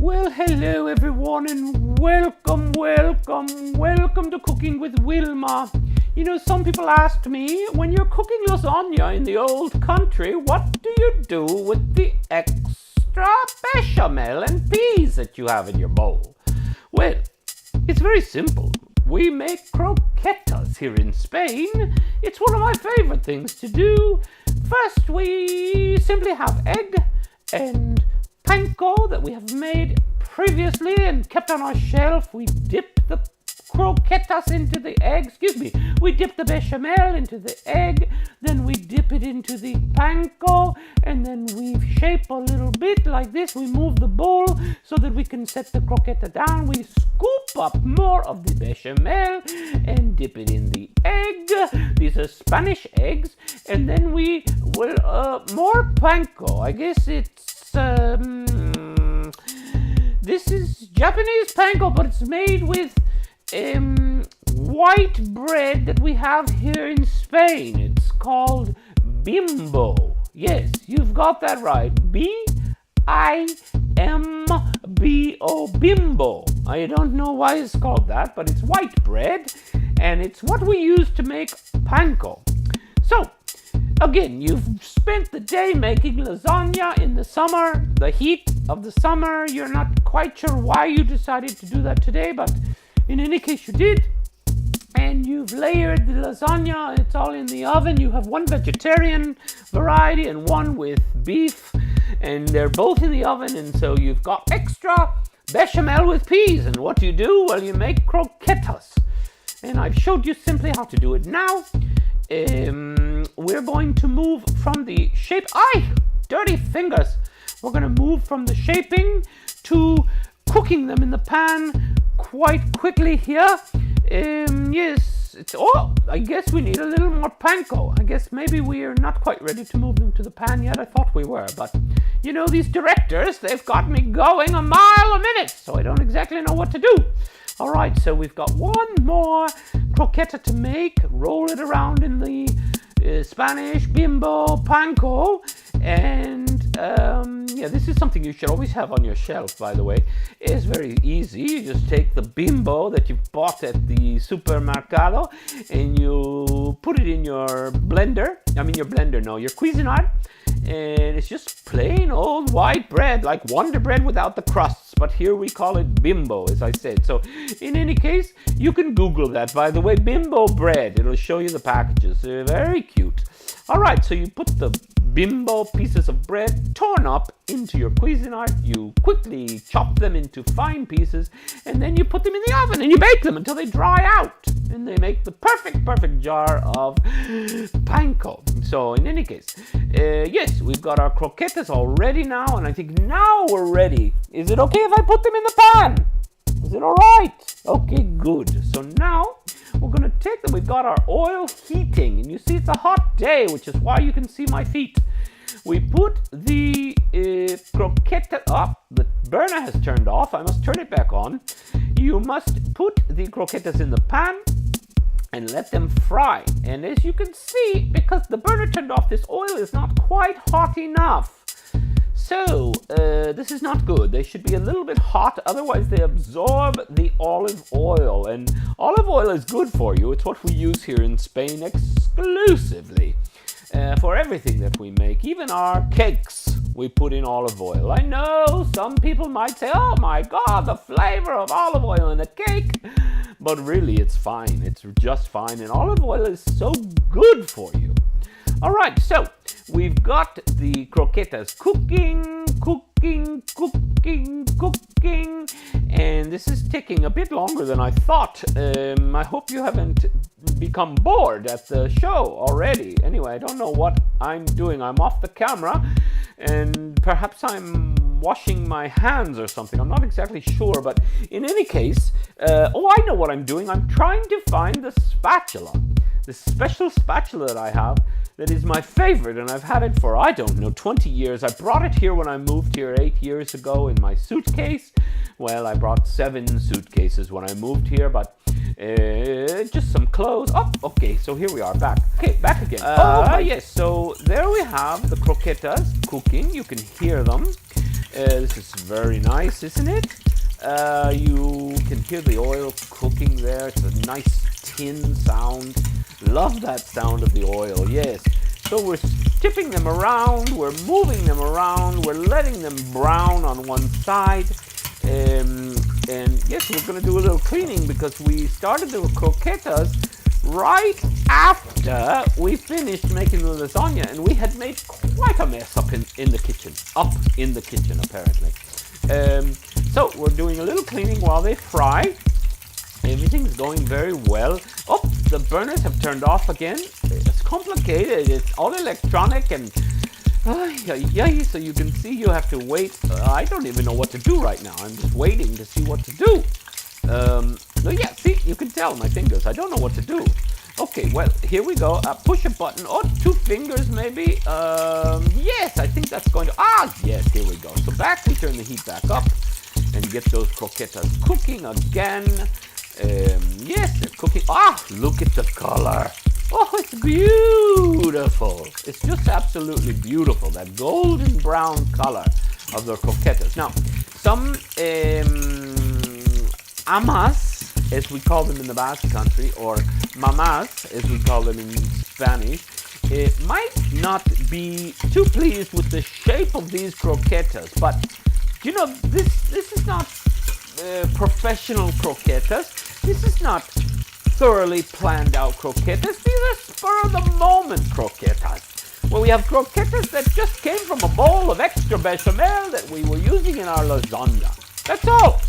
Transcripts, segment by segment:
Well, hello everyone and welcome to Cooking with Wilma. You know, some people asked me, when you're cooking lasagna in the old country, what do you do with the extra bechamel and peas that you have in your bowl? Well, it's very simple. We make croquetas here in Spain. It's one of my favorite things to do. First, we simply have egg and panko that we have made previously and kept on our shelf. We dip the croquetas into the egg, we dip the bechamel into the egg, then we dip it into the panko, and then we shape a little bit like this. We move the bowl so that we can set the croqueta down. We scoop up more of the bechamel and dip it in the egg. These are Spanish eggs. And then we will, more panko. I guess it's, this is Japanese panko, but it's made with white bread that we have here in Spain. It's called bimbo. Yes, you've got that right. B-I-M-B-O, bimbo. I don't know why it's called that, but it's white bread, and it's what we use to make panko. So, again, you've spent the day making lasagna in the summer, the heat of the summer. You're not quite sure why you decided to do that today, but in any case, you did, and you've layered the lasagna. It's all in the oven. You have one vegetarian variety and one with beef, and they're both in the oven, and so you've got extra bechamel with peas. And what do you do? Well, you make croquetas, and I've showed you simply how to do it now. We're going to move from the shape. Dirty fingers. We're going to move from the shaping to cooking them in the pan quite quickly here. Yes, I guess we need a little more panko. I guess maybe we are not quite ready to move them to the pan yet. I thought we were, but you know, these directors, they've got me going a mile a minute, so I don't exactly know what to do. All right, so we've got one more croqueta to make. Roll it around in the Spanish bimbo panko, and this is something you should always have on your shelf, by the way. It's very easy. You just take the bimbo that you've bought at the supermercado and you put it in your your Cuisinart, and it's just plain old white bread, like Wonder Bread without the crusts, but here we call it bimbo, as I said. So in any case, you can Google that, by the way, bimbo bread. It'll show you the packages. They're very cute. All right, so you put the bimbo pieces of bread torn up into your Cuisinart. You quickly chop them into fine pieces, and then you put them in the oven and you bake them until they dry out, and they make the perfect jar of panko. So in any case, yes, we've got our croquetas all ready now, and I think now we're ready. Is it okay if I put them in the pan? Is it all right? Okay, good. So now we're going to take them. We've got our oil heating, and you see it's a hot day, which is why you can see my feet. We put the croqueta up. The burner has turned off. I must turn it back on. You must put the croquetas in the pan and let them fry. And as you can see, because the burner turned off, this oil is not quite hot enough. So, this is not good. They should be a little bit hot, otherwise they absorb the olive oil. And olive oil is good for you. It's what we use here in Spain exclusively for everything that we make. Even our cakes, we put in olive oil. I know some people might say, oh my God, the flavor of olive oil in a cake. But really, it's fine. It's just fine. And olive oil is so good for you. All right, so we've got the croquetas cooking, and this is taking a bit longer than I thought. I hope you haven't become bored at the show already. Anyway, I don't know what I'm doing. I'm off the camera, and perhaps I'm washing my hands or something. I'm not exactly sure, but in any case, I know what I'm doing. I'm trying to find the spatula, the special spatula that I have that is my favorite, and I've had it for, 20 years. I brought it here when I moved here 8 years ago in my suitcase. Well, I brought 7 suitcases when I moved here, but just some clothes. Oh, okay, so here we are, back. Okay, back again. Yes, so there we have the croquetas cooking. You can hear them. This is very nice, isn't it? You can hear the oil cooking there. It's a nice tin sound. Love that sound of the oil, yes. So we're tipping them around, we're moving them around, we're letting them brown on one side. And yes, we're going to do a little cleaning because we started the croquetas right after we finished making the lasagna, and we had made quite a mess up in the kitchen. Apparently. So we're doing a little cleaning while they fry. Everything's going very well. Oh, the burners have turned off again. It's complicated. It's all electronic and so you can see you have to wait. I don't even know what to do right now. I'm just waiting to see what to do. So yeah, see, you can tell my fingers. I don't know what to do. Okay, well, here we go. Push a button. Oh, 2 fingers maybe. Yes, I think that's going to... yes, here we go. So we turn the heat back up and get those croquetas cooking again. Yes, they're cooking. Look at the color. Oh, it's beautiful. It's just absolutely beautiful, that golden brown color of the croquetas. Now, some amas, as we call them in the Basque country, or mamas, as we call them in Spanish, might not be too pleased with the shape of these croquetas. But, you know, this is not professional croquetas. This is not thoroughly planned out croquetas. These are spur of the moment croquetas. Well, we have croquetas that just came from a bowl of extra bechamel that we were using in our lasagna. That's all.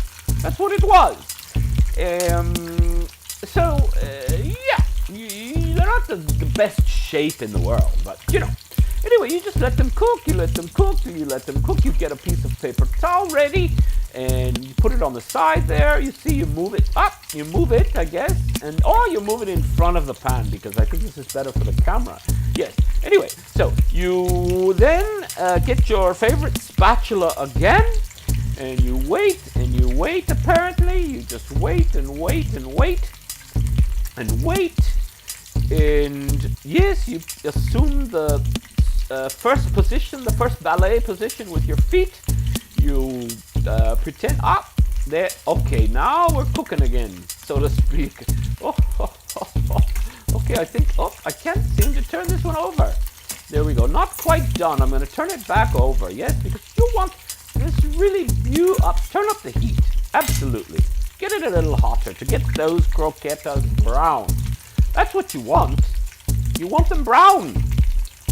That's what it was. They're not the best shape in the world, but you know. Anyway, you just let them cook, you let them cook, you get a piece of paper towel ready, and you put it on the side there. You see, you move it up, you move it, I guess, or you move it in front of the pan, because I think this is better for the camera. Yes, anyway, so you then get your favorite spatula again, and you wait, apparently. You just wait and wait and wait and wait, and yes, you assume the first position, the first ballet position with your feet. You pretend, there, okay, now we're cooking again, so to speak. Okay, I can't seem to turn this one over. There we go, not quite done. I'm going to turn it back over, yes, because you want this really turn up the heat, absolutely. Get it a little hotter to get those croquetas brown. That's what you want. You want them brown.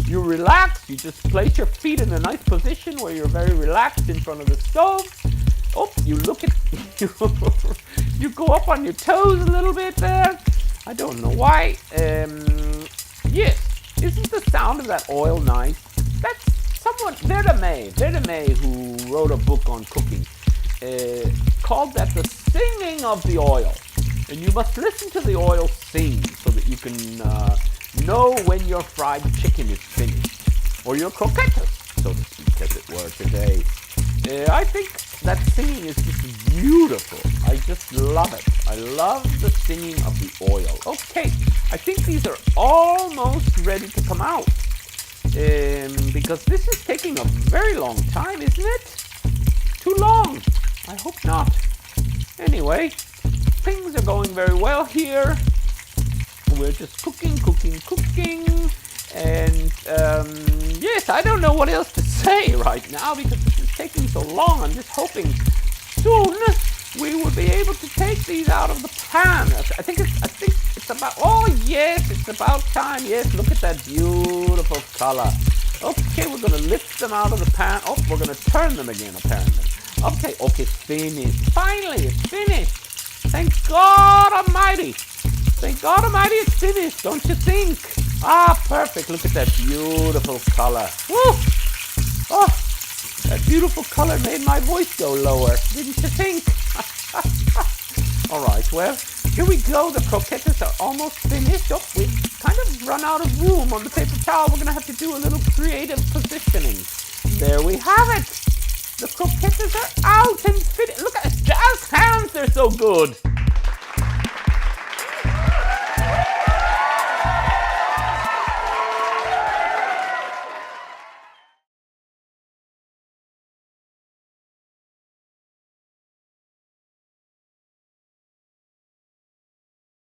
You relax, you just place your feet in a nice position where you're very relaxed in front of the stove. Oh, you look at, you go up on your toes a little bit there. I don't know why. Yes, isn't the sound of that oil nice? That's someone, Verme, who wrote a book on cooking, called that the singing of the oil. And you must listen to the oil sing so that you can know when your fried chicken is finished, or your croquetas, so to speak, as it were, today. I think that singing is just beautiful. I just love it. I love the singing of the oil. Okay, I think these are almost ready to come out, because this is taking a very long time, isn't it? Too long. I hope not. Anyway, things are going very well here. We're just cooking, and yes, I don't know what else to say right now because this is taking so long. I'm just hoping soon we will be able to take these out of the pan. I think it's about, oh yes, it's about time. Yes, look at that beautiful color. Okay, we're going to lift them out of the pan. Oh, we're going to turn them again, apparently. Okay, finished. Finally, it's finished. Thank God Almighty. Thank God Almighty, it's finished, don't you think? Perfect. Look at that beautiful color. Woo! Oh, that beautiful color made my voice go lower, didn't you think? All right, well, here we go. The croquetas are almost finished. Oh, we've kind of run out of room on the paper towel. We're going to have to do a little creative positioning. There we have it. The croquetas are out and finished. Look at jazz hands, they're so good.